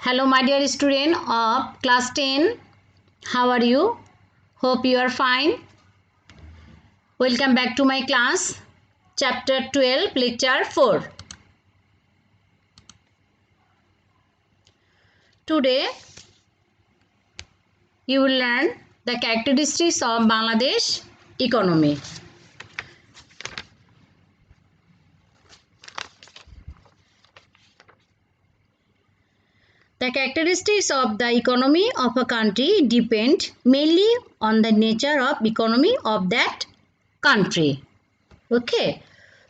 Hello, my dear student of class 10. How are you? Hope you are fine. Welcome back to my class. Chapter 12, Lecture 4. Today, you will learn the characteristics of Bangladesh economy. The characteristics of the economy of a country depend mainly on the nature of economy of that country. Okay.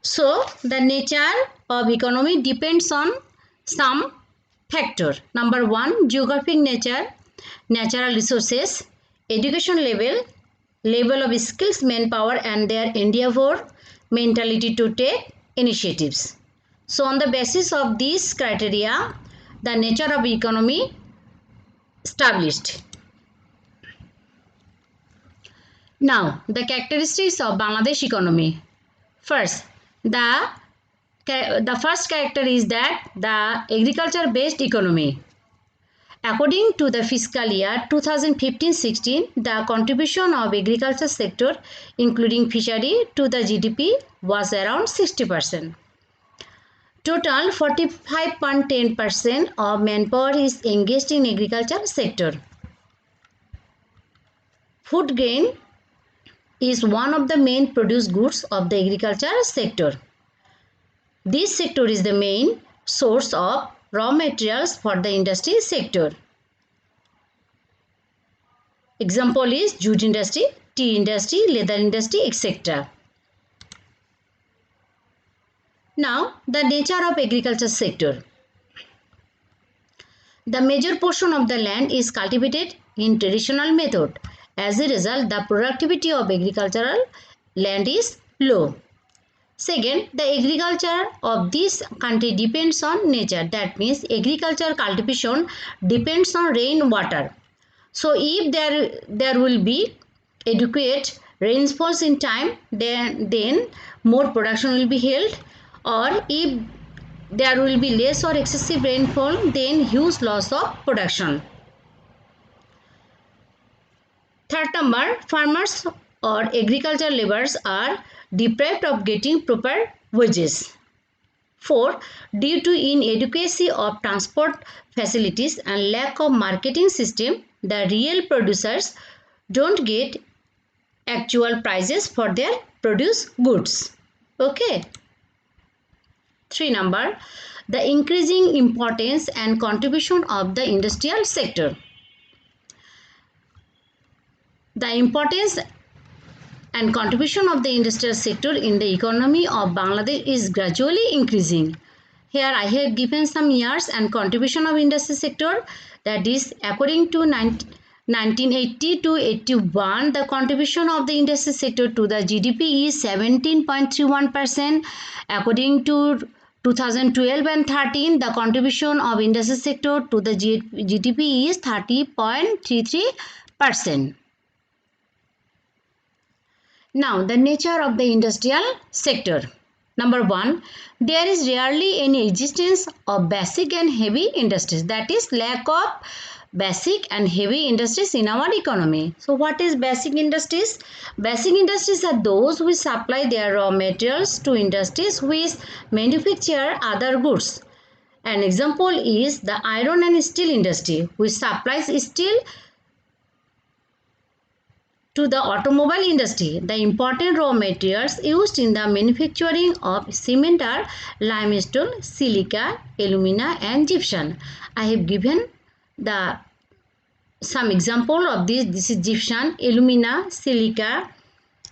So, the nature of economy depends on some factor. Number 1, geographic nature, natural resources, education level of skills, manpower and their endeavor, mentality to take initiatives. So, on the basis of these criteria, the nature of economy established. Now, the characteristics of Bangladesh economy. First, the first character is that the agriculture based economy. According to the fiscal year 2015-16, the contribution of agriculture sector including fishery to the GDP was around 60%. Total 45.10% of manpower is engaged in agriculture sector. Food grain is one of the main produce goods of the agriculture sector. This sector is the main source of raw materials for the industry sector. Example is jute industry, tea industry, leather industry, etc. Now, the nature of agriculture sector. The major portion of the land is cultivated in traditional method. As a result, the productivity of agricultural land is low. Second, the agriculture of this country depends on nature. That means agriculture cultivation depends on rainwater. So, if there will be adequate rainfalls in time, then more production will be held, or if there will be less or excessive rainfall, then huge loss of production. Third number, farmers or agriculture laborers are deprived of getting proper wages. 4. Due to inadequacy of transport facilities and lack of marketing system, the real producers don't get actual prices for their produce goods. Okay. 3 number, the increasing importance and contribution of the industrial sector. The importance and contribution of the industrial sector in the economy of Bangladesh is gradually increasing. Here I have given some years and contribution of industry sector, that is according to 1980 to 81, the contribution of the industry sector to the GDP is 17.31%. According to 2012 and 13, the contribution of industry sector to the GDP is 30.33%. Now, the nature of the industrial sector. Number 1, there is rarely any existence of basic and heavy industries. That is lack of basic and heavy industries in our economy. So, what is basic industries? Basic industries are those which supply their raw materials to industries which manufacture other goods. An example is the iron and steel industry, which supplies steel to the automobile industry. The important raw materials used in the manufacturing of cement are limestone, silica, alumina and gypsum. I have given some example of this. This is gypsum, alumina, silica.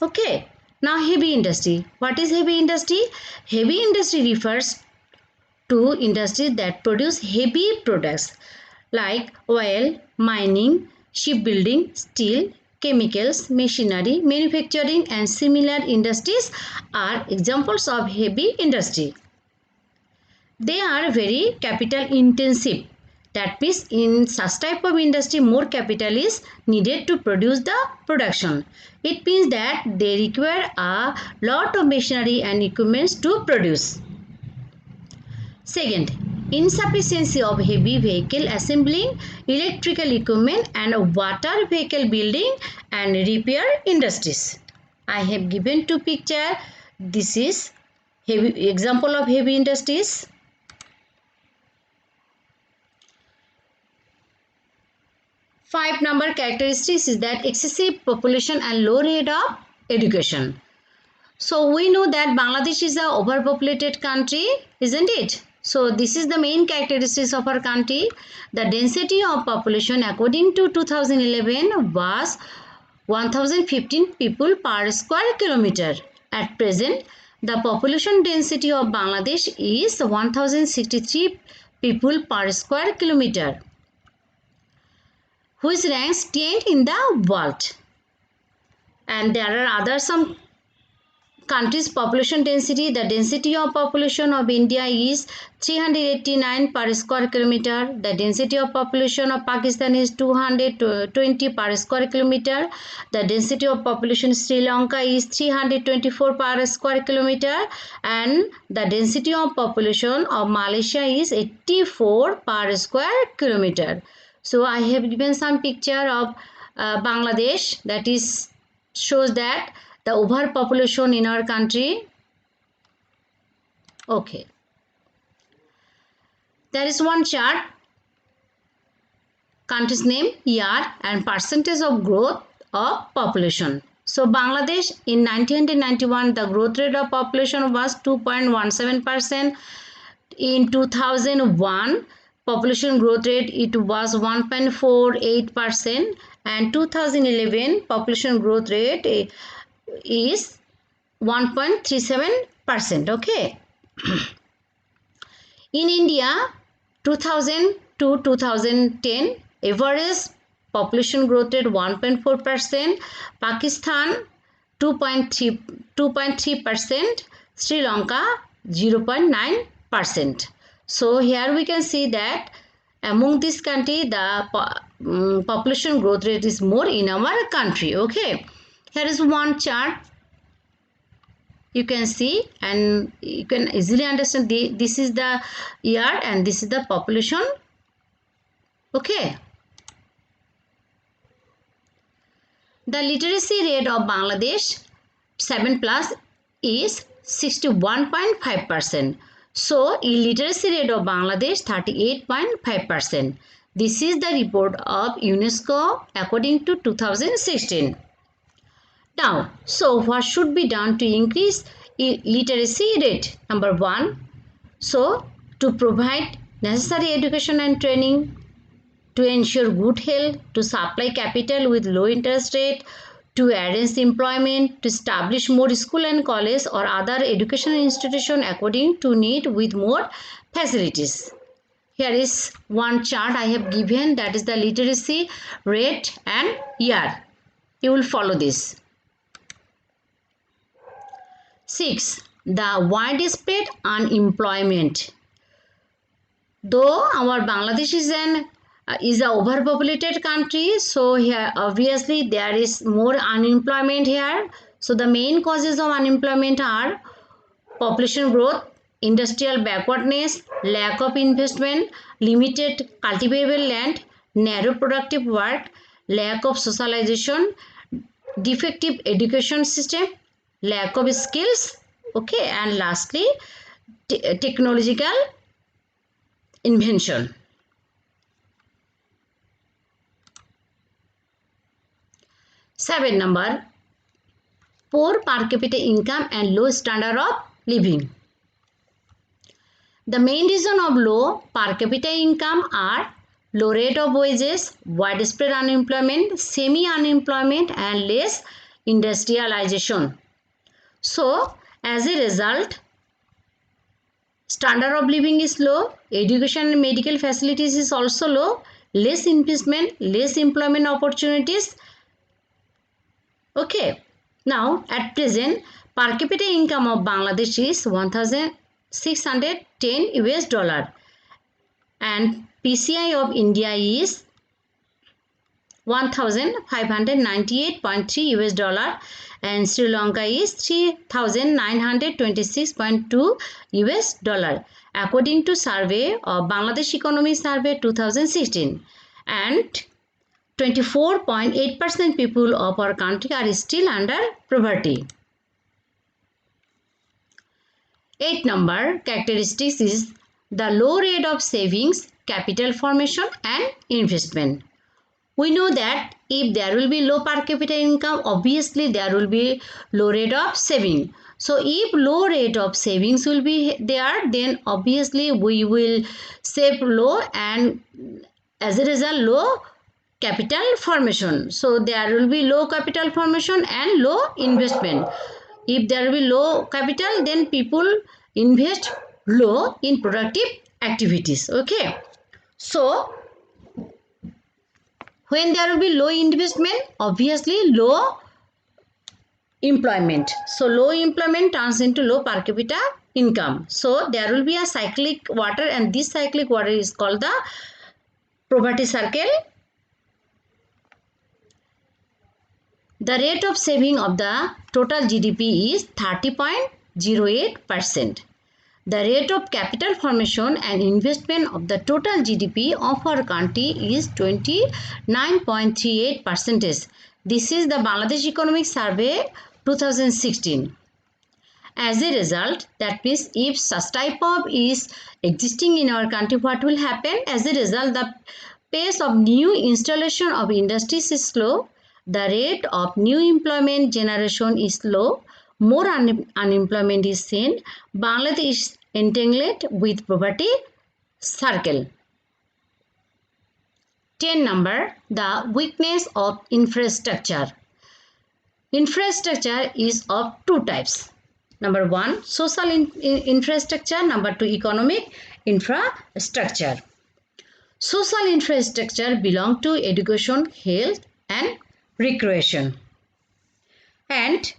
Okay. Now heavy industry. What is heavy industry? Heavy industry refers to industries that produce heavy products like oil, mining, shipbuilding, steel, chemicals, machinery, manufacturing and similar industries are examples of heavy industry. They are very capital intensive. That means in such type of industry more capital is needed to produce the production. It means that they require a lot of machinery and equipments to produce. Second, insufficiency of heavy vehicle assembling, electrical equipment and water vehicle building and repair industries. I have given two picture. This is heavy example of heavy industries. Five number characteristics is that excessive population and low rate of education. So we know that Bangladesh is a overpopulated country, isn't it? So this is the main characteristics of our country. The density of population according to 2011 was 1015 people per square kilometer. At present, the population density of Bangladesh is 1063 people per square kilometer, which ranks 10th in the world. And there are other some countries population density. The density of population of India is 389 per square kilometer. The density of population of Pakistan is 220 per square kilometer. The density of population of Sri Lanka is 324 per square kilometer, and the density of population of Malaysia is 84 per square kilometer. So I have given some picture of Bangladesh, that is shows that the overpopulation in our country. Okay, there is one chart, country's name, year and percentage of growth of population. So Bangladesh in 1991 the growth rate of population was 2.17%. In 2001 population growth rate it was 1.48%, and 2011 population growth rate is 1.37%. Okay. In India 2000 to 2010 average population growth rate 1.4%, Pakistan 2.3%, Sri Lanka 0.9%. So here we can see that among this country the population growth rate is more in our country. Okay, here is one chart you can see, and you can easily understand this is the year and this is the population. Okay, the literacy rate of Bangladesh 7 plus is 61.5%. So illiteracy rate of Bangladesh 38.5%. This is the report of UNESCO according to 2016. Now, so what should be done to increase literacy rate? Number one, so to provide necessary education and training, to ensure good health, to supply capital with low interest rate, to arrange employment, to establish more school and college or other educational institution according to need with more facilities. Here is one chart I have given, that is the literacy rate and year. You will follow this. 6. The widespread unemployment. Though our Bangladesh is a overpopulated country, so here obviously there is more unemployment here. So the main causes of unemployment are population growth, industrial backwardness, lack of investment, limited cultivable land, narrow productive work, lack of socialization, defective education system, lack of skills. Okay, and lastly technological invention. 7 number, poor per capita income and low standard of living. The main reason of low per capita income are low rate of wages, widespread unemployment, semi-unemployment and less industrialization. So as a result, standard of living is low, education and medical facilities is also low, less investment, less employment opportunities. Okay, now at present per capita income of Bangladesh is 1,610 US dollar and PCI of India is $1,598.3 US, and Sri Lanka is $3,926.2 US, according to survey of Bangladesh Economy Survey 2016. And 24.8% people of our country are still under poverty. 8 number characteristics is the low rate of savings, capital formation and investment. We know that if there will be low per capita income, obviously there will be low rate of saving. So if low rate of savings will be there, then obviously we will save low, and as a result low capital formation. So there will be low capital formation and low investment. If there will be low capital, then people invest low in productive activities. Okay. So when there will be low investment, obviously low employment. So low employment turns into low per capita income. So there will be a cyclic water, and this cyclic water is called the poverty circle. The rate of saving of the total GDP is 30.08%. The rate of capital formation and investment of the total GDP of our country is 29.38%. This is the Bangladesh Economic Survey 2016. As a result, that means if such type of is existing in our country, what will happen? As a result, the pace of new installation of industries is slow. The rate of new employment generation is low. More unemployment is seen. Bangladesh is entangled with poverty circle. 10 number, the weakness of infrastructure. Infrastructure is of two types. Number 1, social infrastructure. Number 2, economic infrastructure. Social infrastructure belong to education, health and recreation. And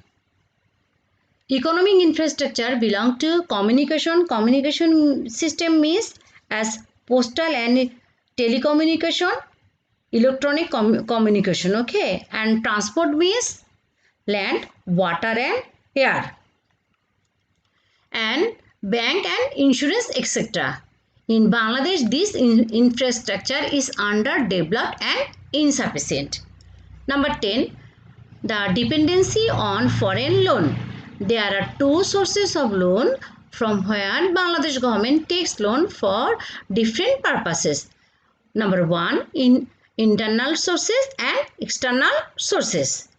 economic infrastructure belong to communication. Communication system means as postal and telecommunication, electronic communication. Okay. And transport means land, water and air. And bank and insurance, etc. In Bangladesh, this infrastructure is underdeveloped and insufficient. Number 10, the dependency on foreign loan. There are two sources of loan from where Bangladesh government takes loan for different purposes. Number 1, in internal sources and external sources.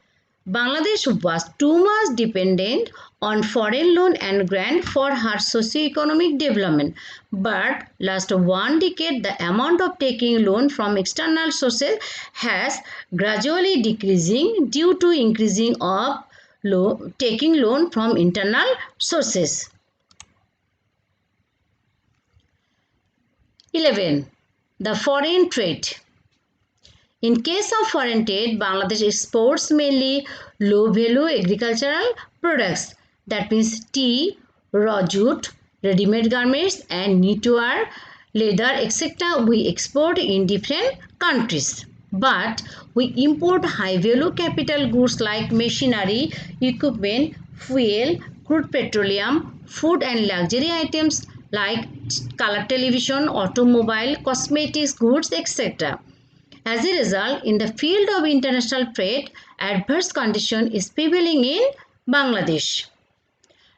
Bangladesh was too much dependent on foreign loan and grant for her socio-economic development. But last 1 decade, the amount of taking loan from external sources has gradually decreasing due to increasing of taking loan from internal sources. 11. The foreign trade. In case of foreign trade, Bangladesh exports mainly low-value agricultural products. That means tea, raw jute, ready-made garments and knitwear, leather, etc. we export in different countries. But we import high-value capital goods like machinery, equipment, fuel, crude petroleum, food and luxury items like color television, automobile, cosmetics goods, etc. As a result, in the field of international trade, adverse condition is prevailing in Bangladesh.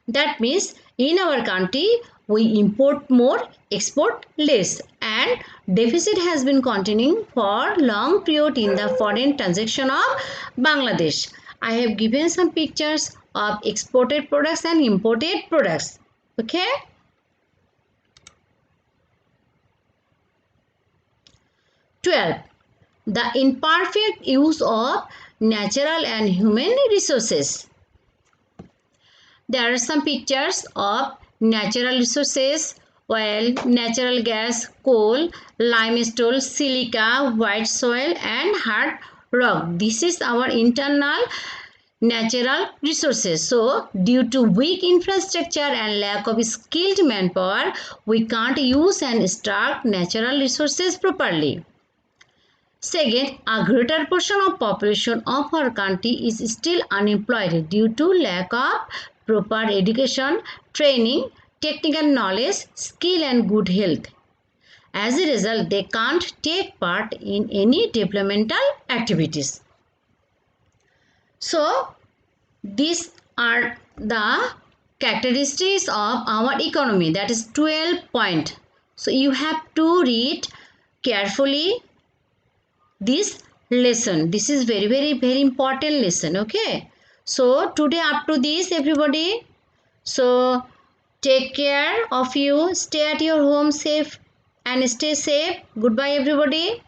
That means in our country, we import more, export less, and deficit has been continuing for long period in the foreign transaction of Bangladesh. I have given some pictures of exported products and imported products. Okay. 12. The imperfect use of natural and human resources. There are some pictures of natural resources: oil, natural gas, coal, limestone, silica, white soil and hard rock. This is our internal natural resources. So due to weak infrastructure and lack of skilled manpower, we can't use and extract natural resources properly. Second, a greater portion of population of our country is still unemployed due to lack of proper education, training, technical knowledge, skill and good health. As a result, they can't take part in any developmental activities. So, these are the characteristics of our economy, that is 12 point. So, you have to read carefully this lesson. This is very important lesson. Okay, so today up to this everybody. So take care of you, stay at your home safe and stay safe. Goodbye everybody.